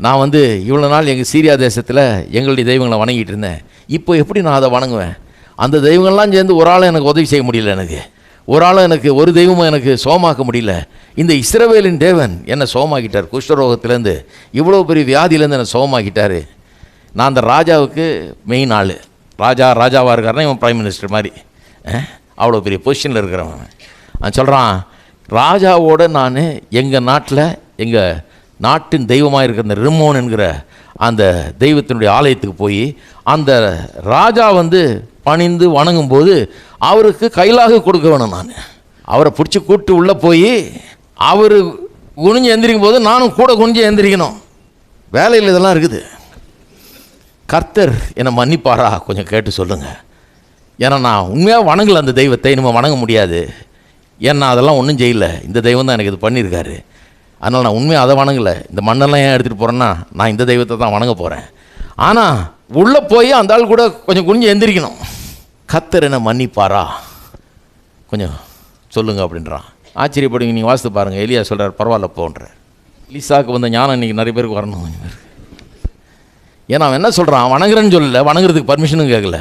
நான் வந்து இவ்வளோ நாள் எங்கள் சீரியா தேசத்தில் எங்களுடைய தெய்வங்களை வணங்கிட்டு இருந்தேன். இப்போ எப்படி நான் அதை வணங்குவேன்? அந்த தெய்வங்கள்லாம் சேர்ந்து ஒரு ஆளும் எனக்கு உதவி செய்ய முடியல. ஒரு ஆளும் எனக்கு ஒரு தெய்வமும் எனக்கு சோமாக்க முடியல. இந்த இஸ்ரவேலின் தேவன் என்னை சோமாக்கிட்டார். குஷ்டரோகத்திலேருந்து இவ்வளோ பெரிய வியாதியிலேருந்து என்னை சோமாக்கிட்டார். நான் அந்த ராஜாவுக்கு மெயின் ஆள். ராஜாவாக இருக்காருன்னா இவன் பிரைம் மினிஸ்டர் மாதிரி அவ்வளோ பெரிய பொசிஷனில் இருக்கிறவன். அவன் சொல்கிறான், ராஜாவோட நான் எங்கள் நாட்டில் எங்கள் நாட்டின் தெய்வமாக இருக்கிற இந்த ரிம்மோன் என்கிற அந்த தெய்வத்தினுடைய ஆலயத்துக்கு போய் அந்த ராஜா வந்து பணிந்து வணங்கும்போது அவருக்கு கைலாக கொடுக்க வேணும். நான் அவரை பிடிச்சி கூப்பிட்டு உள்ளே போய் அவர் குனிஞ்சு எந்திரிக்கும் போது நானும் கூட குனிஞ்சு எந்திரிக்கணும். வேலையில் இதெல்லாம் இருக்குது. கர்த்தர் என்னை மன்னிப்பாரா? கொஞ்சம் கேட்டு சொல்லுங்கள். ஏன்னா நான் உண்மையாக வணங்கலை அந்த தெய்வத்தை. இனிமேல் வணங்க முடியாது. ஏன்னா அதெல்லாம் ஒன்றும் செய்யலை. இந்த தெய்வம் தான் எனக்கு இது பண்ணியிருக்காரு. அதனால் நான் உண்மையாக அதை வணங்கலை. இந்த மண்ணெல்லாம் ஏன் எடுத்துகிட்டு போகிறேன்னா நான் இந்த தெய்வத்தை தான் வணங்க போகிறேன். ஆனால் உள்ளே போய் அந்த ஆள் கூட கொஞ்சம் குனிஞ்சு எந்திரிக்கணும். கர்த்தர் என்ன மன்னிப்பாரா? கொஞ்சம் சொல்லுங்கள் அப்படின்றான். ஆச்சரியப்படுங்க. நீங்கள் வாசித்து பாருங்கள். எலியா சொல்கிறார், பரவாயில்ல போன்ற. எலிசாவுக்கு வந்த ஞானம் இன்றைக்கி நிறைய பேருக்கு வரணும். ஏன்னா அவன் என்ன சொல்கிறான்? வணங்குறேன்னு சொல்லலை, வணங்குறதுக்கு பர்மிஷனும் கேட்கல.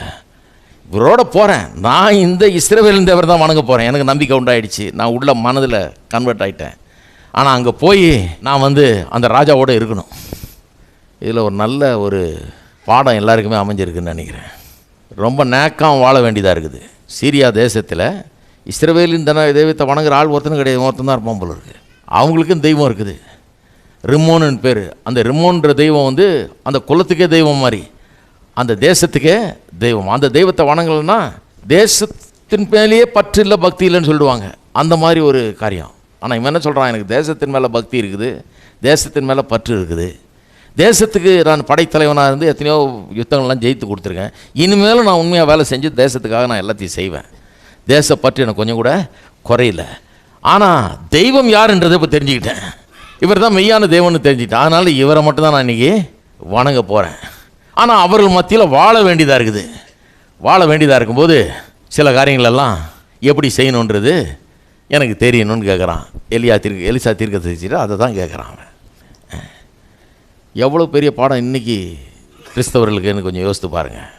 இவரோட போகிறேன். நான் இந்த இஸ்ரவேலின் தேவர் தான் வணங்க போகிறேன். எனக்கு நம்பிக்கை உண்டாயிடுச்சு. நான் உள்ள மனதில் கன்வெர்ட் ஆகிட்டேன். ஆனால் அங்கே போய் நான் வந்து அந்த ராஜாவோடு இருக்கணும். இதில் ஒரு நல்ல ஒரு பாடம் எல்லாருக்குமே அமைஞ்சிருக்குன்னு நினைக்கிறேன். ரொம்ப நேக்கம் வாழ வேண்டியதாக இருக்குது. சீரியா தேசத்தில் இஸ்ரவேலின் தெய்வத்தை வணங்குற ஆள் ஒருத்தனும் கிடையாது. ஒருத்தன் தான் இருப்பான் போல இருக்குது. அவங்களுக்கும் தெய்வம் இருக்குது. ரிம்மோன்னு பேர். அந்த ரிம்மோன்ற தெய்வம் வந்து அந்த குலத்துக்கே தெய்வம் மாதிரி, அந்த தேசத்துக்கே தெய்வம். அந்த தெய்வத்தை வணங்கலைன்னா தேசத்தின் மேலேயே பற்று இல்லை, பக்தி இல்லைன்னு சொல்லிடுவாங்க. அந்த மாதிரி ஒரு காரியம். ஆனால் இவன் என்ன சொல்கிறான்? எனக்கு தேசத்தின் மேலே பக்தி இருக்குது, தேசத்தின் மேலே பற்று இருக்குது, தேசத்துக்கு நான் படைத்தலைவனாக இருந்து எத்தனையோ யுத்தங்கள்லாம் ஜெயித்து கொடுத்துருக்கேன். இனிமேலும் நான் உண்மையாக வேலை செஞ்சு தேசத்துக்காக நான் எல்லாத்தையும் செய்வேன். தேசப்பற்று எனக்கு கொஞ்சம் கூட குறையில. ஆனால் தெய்வம் யாருன்றதை இப்போ தெரிஞ்சுக்கிட்டேன். இவர் தான் மெய்யான தெய்வம்னு தெரிஞ்சுக்கிட்டேன். அதனால் இவரை மட்டும்தான் நான் இன்றைக்கி வணங்க போகிறேன். ஆனால் அவர்கள் மத்தியில் வாழ வேண்டியதாக இருக்குது. வாழ வேண்டியதாக இருக்கும்போது சில காரியங்களெல்லாம் எப்படி செய்யணுன்றது எனக்கு தெரியணும்னு கேட்குறான். எலிசா தீர்க்கதரிசிட்டு அதை தான் கேட்குறான் அவன். எவ்வளோ பெரிய பாடம் இன்றைக்கி கிறிஸ்தவர்களுக்குன்னு கொஞ்சம் யோசித்து பாருங்கள்.